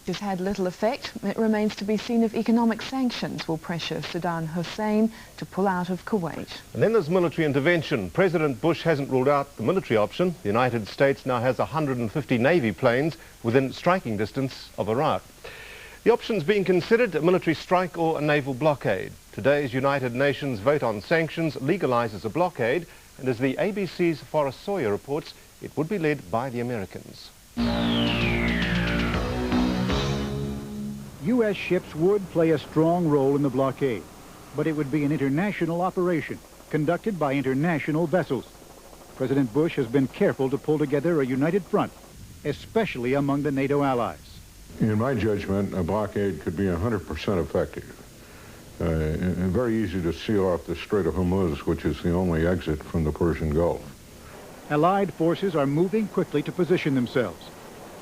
Has had little effect. It remains to be seen if economic sanctions will pressure Saddam Hussein to pull out of Kuwait. And then there's military intervention. President Bush hasn't ruled out the military option. The United States now has 150 Navy planes within striking distance of Iraq. The options being considered: a military strike or a naval blockade. Today's United Nations vote on sanctions legalizes a blockade, and as the ABC's Forrest Sawyer reports, it would be led by the Americans. U.S. ships would play a strong role in the blockade, but it would be an international operation conducted by international vessels. President Bush has been careful to pull together a united front, especially among the NATO allies. In my judgment, a blockade could be 100% effective. And very easy to seal off the Strait of Hormuz, which is the only exit from the Persian Gulf. Allied forces are moving quickly to position themselves.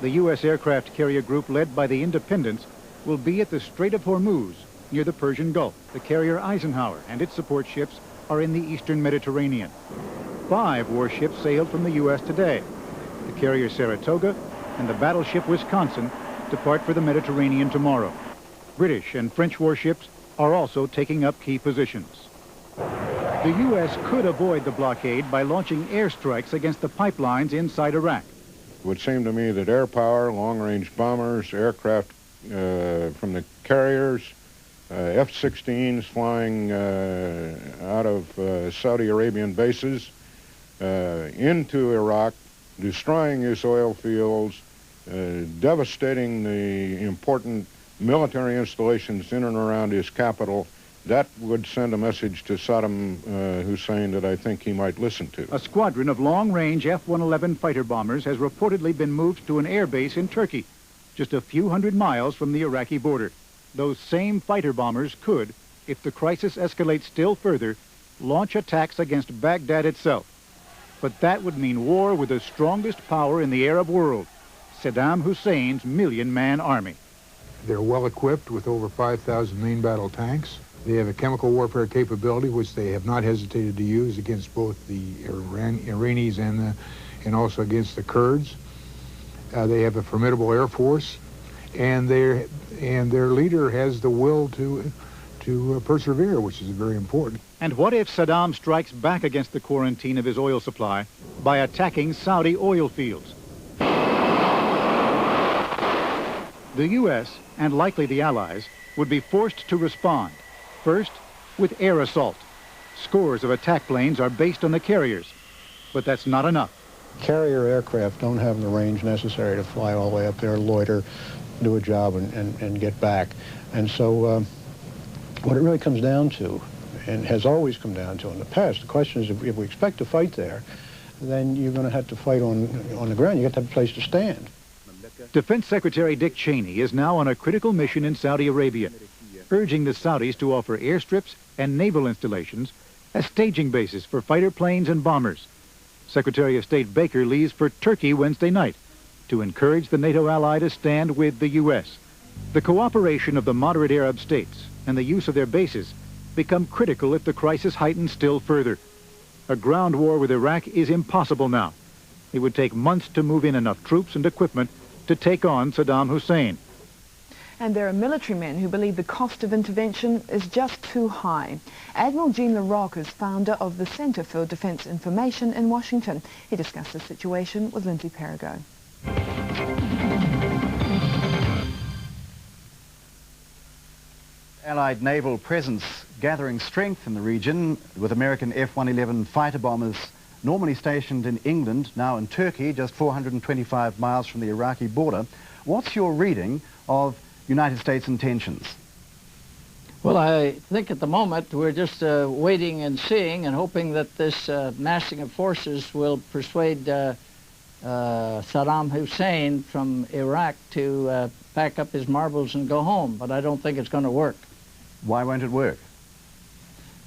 The U.S. aircraft carrier group led by the Independents will be at the Strait of Hormuz, near the Persian Gulf. The carrier Eisenhower and its support ships are in the eastern Mediterranean. 5 warships sailed from the U.S. today. The carrier Saratoga and the battleship Wisconsin depart for the Mediterranean tomorrow. British and French warships are also taking up key positions. The U.S. could avoid the blockade by launching airstrikes against the pipelines inside Iraq. It would seem to me that air power, long-range bombers, aircraft from the carriers, F-16s flying out of Saudi Arabian bases into Iraq, destroying his oil fields, devastating the important military installations in and around his capital. That would send a message to Saddam Hussein that I think he might listen to. A squadron of long-range F-111 fighter bombers has reportedly been moved to an air base in Turkey, just a few hundred miles from the Iraqi border. Those same fighter bombers could, if the crisis escalates still further, launch attacks against Baghdad itself. But that would mean war with the strongest power in the Arab world, Saddam Hussein's million-man army. They're well equipped with over 5,000 main battle tanks. They have a chemical warfare capability which they have not hesitated to use against both the Iranians and also against the Kurds. They have a formidable air force, and their leader has the will to persevere, which is very important. And what if Saddam strikes back against the quarantine of his oil supply by attacking Saudi oil fields? The U.S., and likely the Allies, would be forced to respond, first with air assault. Scores of attack planes are based on the carriers, but that's not enough. Carrier aircraft don't have the range necessary to fly all the way up there, loiter, do a job, and get back. And so what it really comes down to, and has always come down to in the past, the question is if we expect to fight there, then you're going to have to fight on the ground. You have to have a place to stand. Defense Secretary Dick Cheney is now on a critical mission in Saudi Arabia, urging the Saudis to offer airstrips and naval installations as staging bases for fighter planes and bombers. Secretary of State Baker leaves for Turkey Wednesday night to encourage the NATO ally to stand with the U.S. The cooperation of the moderate Arab states and the use of their bases become critical if the crisis heightens still further. A ground war with Iraq is impossible now. It would take months to move in enough troops and equipment to take on Saddam Hussein. And there are military men who believe the cost of intervention is just too high. Admiral LaRoque is founder of the Center for Defense Information in Washington. He discussed the situation with Lindsay Perigo. Allied naval presence gathering strength in the region, with American F-111 fighter bombers normally stationed in England, now in Turkey, just 425 miles from the Iraqi border. What's your reading of United States intentions? Well, I think at the moment we're just waiting and seeing and hoping that this massing of forces will persuade Saddam Hussein from Iraq to pack up his marbles and go home, but I don't think it's going to work. Why won't it work?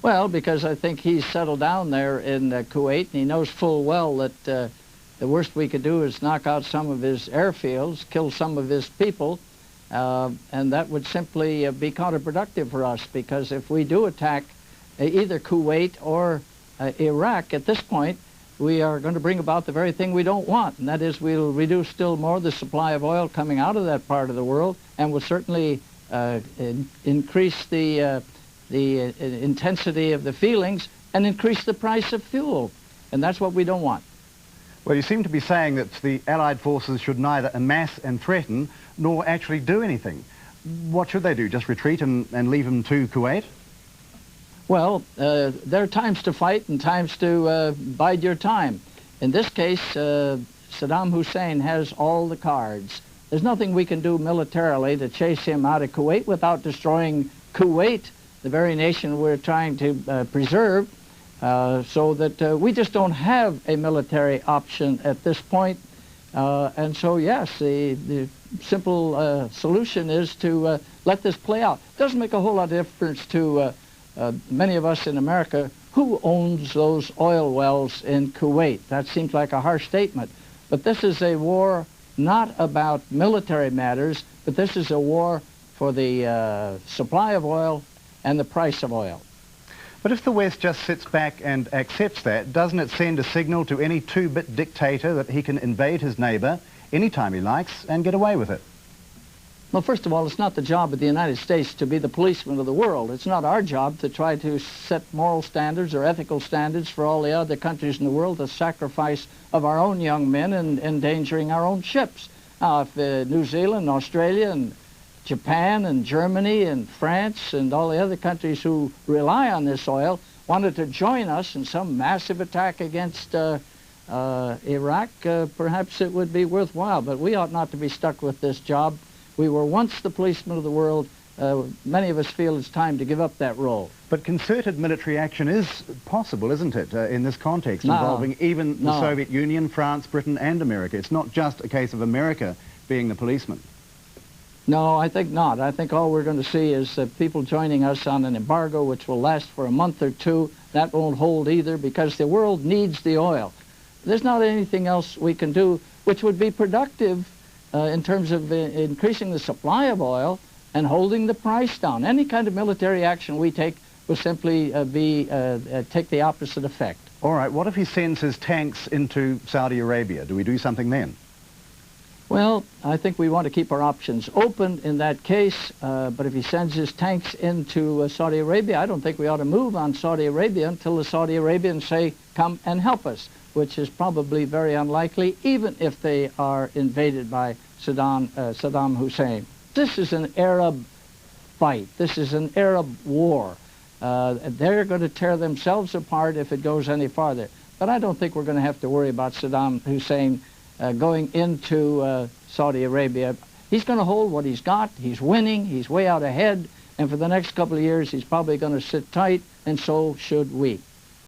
Well, because I think he's settled down there in Kuwait, and he knows full well that the worst we could do is knock out some of his airfields, kill some of his people, and that would simply be counterproductive for us, because if we do attack either Kuwait or Iraq at this point, we are going to bring about the very thing we don't want, and that is we'll reduce still more the supply of oil coming out of that part of the world, and will certainly increase the intensity of the feelings and increase the price of fuel, and that's what we don't want. Well, you seem to be saying that the Allied forces should neither amass and threaten nor actually do anything. What should they do, just retreat and leave them to Kuwait? Well, there are times to fight and times to bide your time. In this case, Saddam Hussein has all the cards. There's nothing we can do militarily to chase him out of Kuwait without destroying Kuwait, the very nation we're trying to preserve, so that we just don't have a military option at this point. And so, yes, the simple solution is to let this play out. It doesn't make a whole lot of difference to many of us in America who owns those oil wells in Kuwait. That seems like a harsh statement. But this is a war not about military matters, but this is a war for the supply of oil and the price of oil. But if the West just sits back and accepts that, doesn't it send a signal to any two-bit dictator that he can invade his neighbor anytime he likes and get away with it? Well, first of all, it's not the job of the United States to be the policeman of the world. It's not our job to try to set moral standards or ethical standards for all the other countries in the world, the sacrifice of our own young men and endangering our own ships. Now, if New Zealand, Australia, and Japan, and Germany, and France, and all the other countries who rely on this oil wanted to join us in some massive attack against Iraq, perhaps it would be worthwhile, but we ought not to be stuck with this job. We were once the policemen of the world. Many of us feel it's time to give up that role. But concerted military action is possible, isn't it, in this context, involving even the Soviet Union, France, Britain, and America? It's not just a case of America being the policeman. No, I think not. I think all we're going to see is people joining us on an embargo which will last for a month or two. That won't hold either because the world needs the oil. There's not anything else we can do which would be productive in terms of increasing the supply of oil and holding the price down. Any kind of military action we take will simply take the opposite effect. All right, what if he sends his tanks into Saudi Arabia? Do we do something then? Well, I think we want to keep our options open in that case, but if he sends his tanks into Saudi Arabia, I don't think we ought to move on Saudi Arabia until the Saudi Arabians say, come and help us, which is probably very unlikely, even if they are invaded by Saddam Hussein. This is an Arab fight. This is an Arab war. They're going to tear themselves apart if it goes any farther. But I don't think we're going to have to worry about Saddam Hussein going into Saudi Arabia. He's going to hold what he's got. He's winning. He's way out ahead. And for the next couple of years, he's probably going to sit tight, and so should we.